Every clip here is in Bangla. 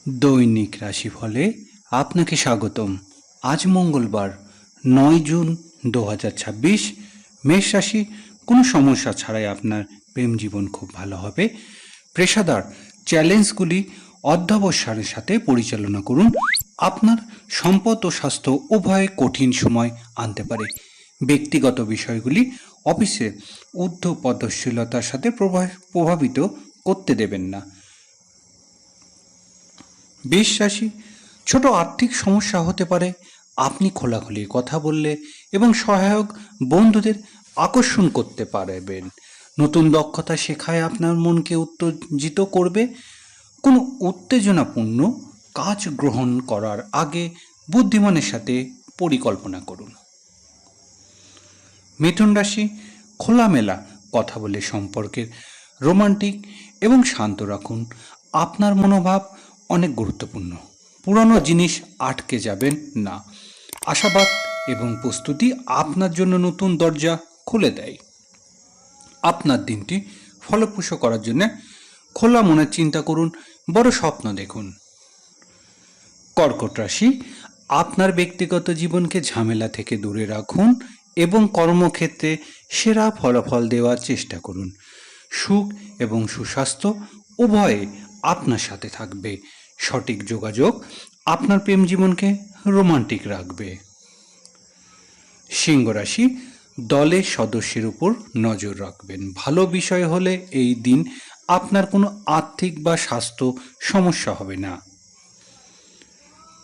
দৈনিক রাশিফলে আপনাকে স্বাগতম। আজ মঙ্গলবার 9 জুন 2026। মেষ রাশি, কোনো সমস্যা ছাড়াই আপনার প্রেম জীবন খুব ভালো হবে। পেশাদার চ্যালেঞ্জগুলি অধ্যবসায়ের সাথে পরিচালনা করুন। আপনার সম্পদ ও স্বাস্থ্য উভয় কঠিন সময় আনতে পারে। ব্যক্তিগত বিষয়গুলি অফিসে ঊর্ধ্বপদশীলতার সাথে প্রভাবিত করতে দেবেন না। বৃষ রাশি, ছোট আর্থিক সমস্যা হতে পারে। আপনি খোলাখুলি কথা বললে এবং সহায়ক বন্ধুদের আকর্ষণ করতে পারবেন। নতুন দক্ষতা শেখায় আপনার মনকে উত্তেজিত করবে। কোনো উত্তেজনাপূর্ণ কাজ গ্রহণ করার আগে বুদ্ধিমানের সাথে পরিকল্পনা করুন। মিথুন রাশি, খোলামেলা কথা বলে সম্পর্কের রোমান্টিক এবং শান্ত রাখুন। আপনার মনোভাব অনেক গুরুত্বপূর্ণ। পুরানো জিনিস আটকে যাবেন না। আশাবাদ এবং প্রস্তুতি আপনার জন্য নতুন দরজা খুলে দেয়। আপনার দিনটি ফলপ্রসূ করার জন্য খোলা মনে চিন্তা করুন, বড় স্বপ্ন দেখুন। কর্কট রাশি, আপনার ব্যক্তিগত জীবনকে ঝামেলা থেকে দূরে রাখুন এবং কর্মক্ষেত্রে সেরা ফলাফল দেওয়ার চেষ্টা করুন। সুখ এবং সুস্বাস্থ্য উভয়ে আপনার সাথে থাকবে। সঠিক যোগাযোগ আপনার প্রেম জীবনকে রোমান্টিক রাখবে। সিংহ রাশি, দলের সদস্যের উপর নজর রাখবেন। ভালো বিষয় হলে এই দিন আপনার কোনো আর্থিক বা স্বাস্থ্য সমস্যা হবে না।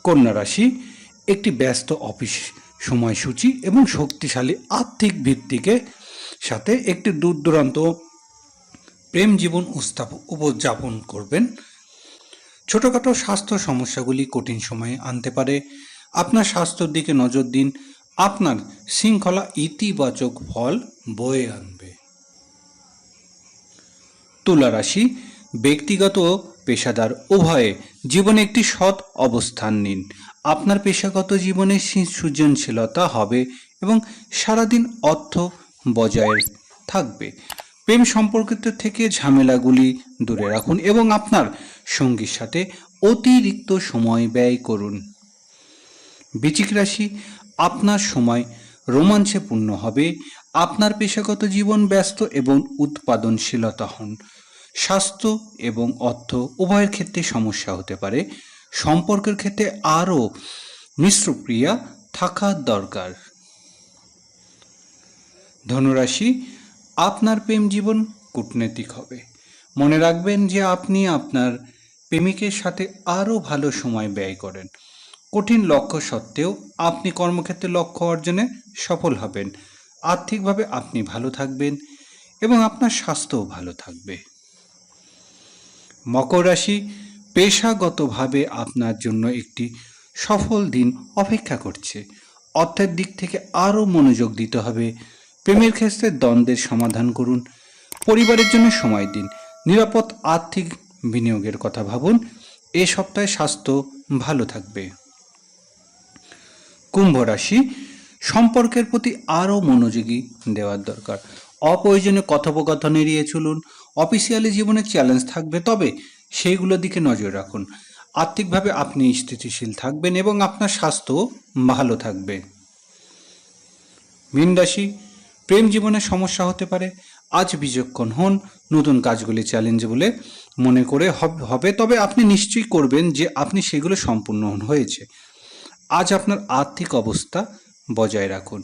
কন্যা রাশি, একটি ব্যস্ত অফিস সময়সূচি এবং শক্তিশালী আর্থিক ভিত্তিকে সাথে একটি দূরদূরান্ত প্রেম জীবন উপযাপন করবেন। ছোটখাটো স্বাস্থ্য সমস্যাগুলি কঠিন সময়ে আনতে পারে। আপনার স্বাস্থ্যের দিকে নজর দিন। আপনার শৃঙ্খলা ইতিবাচক ফল বয়ে আনবে। তুলা রাশি, ব্যক্তিগত ও পেশাদার উভয়ে জীবনে একটি সৎ অবস্থান নিন। আপনার পেশাগত জীবনে সৃজনশীলতা হবে এবং সারাদিন অর্থ বজায় থাকবে। প্রেম সম্পর্কিত থেকে ঝামেলাগুলি দূরে রাখুন এবং আপনার সঙ্গীর সাথে অতিরিক্ত সময় ব্যয় করুন। বৃশ্চিক রাশি, আপনার সময় রোমাঞ্চে পূর্ণ হবে। আপনার পেশাগত জীবন ব্যস্ত এবং উৎপাদনশীলতা হন। স্বাস্থ্য এবং অর্থ উভয়ের ক্ষেত্রে সমস্যা হতে পারে। সম্পর্কের ক্ষেত্রে আরও মিশ্রক্রিয়া থাকা দরকার। ধনুরাশি, আপনার প্রেম জীবন কূটনৈতিক হবে। মনে রাখবেন যে আপনি আপনার প্রেমিকের সাথে আরও ভালো সময় ব্যয় করেন। কঠিন লক্ষ্য সত্ত্বেও আপনি কর্মক্ষেত্রে লক্ষ্য অর্জনে সফল হবেন। আর্থিকভাবে আপনি ভালো থাকবেন এবং আপনার স্বাস্থ্যও ভালো থাকবে। মকর রাশি, পেশাগতভাবে আপনার জন্য একটি সফল দিন অপেক্ষা করছে। অর্থের দিক থেকে আরও মনোযোগ দিতে হবে। প্রেমের ক্ষেত্রে দ্বন্দ্বের সমাধান করুন। পরিবারের জন্য সময় দিন। নিরাপদ আর্থিক বিনিয়োগের কথা ভাবুন। এ সপ্তাহে স্বাস্থ্য ভালো থাকবে। কুম্ভ রাশি, সম্পর্কের প্রতি আরও মনোযোগী দেওয়ার দরকার। অপ্রয়োজনীয় কথোপকথন এড়িয়ে চলুন। অফিসিয়ালি জীবনে চ্যালেঞ্জ থাকবে, তবে সেইগুলোর দিকে নজর রাখুন। আর্থিকভাবে আপনি স্থিতিশীল থাকবেন এবং আপনার স্বাস্থ্য ভালো থাকবে। মীন রাশি, প্রেম জীবনে সমস্যা হতে পারে। আজ বিচক্ষণ হন। নতুন কাজগুলি চ্যালেঞ্জ বলে মনে করে হবে, তবে আপনি নিশ্চয়ই করবেন যে আপনি সেগুলো সম্পূর্ণ হয়েছে। আজ আপনার আর্থিক অবস্থা বজায় রাখুন।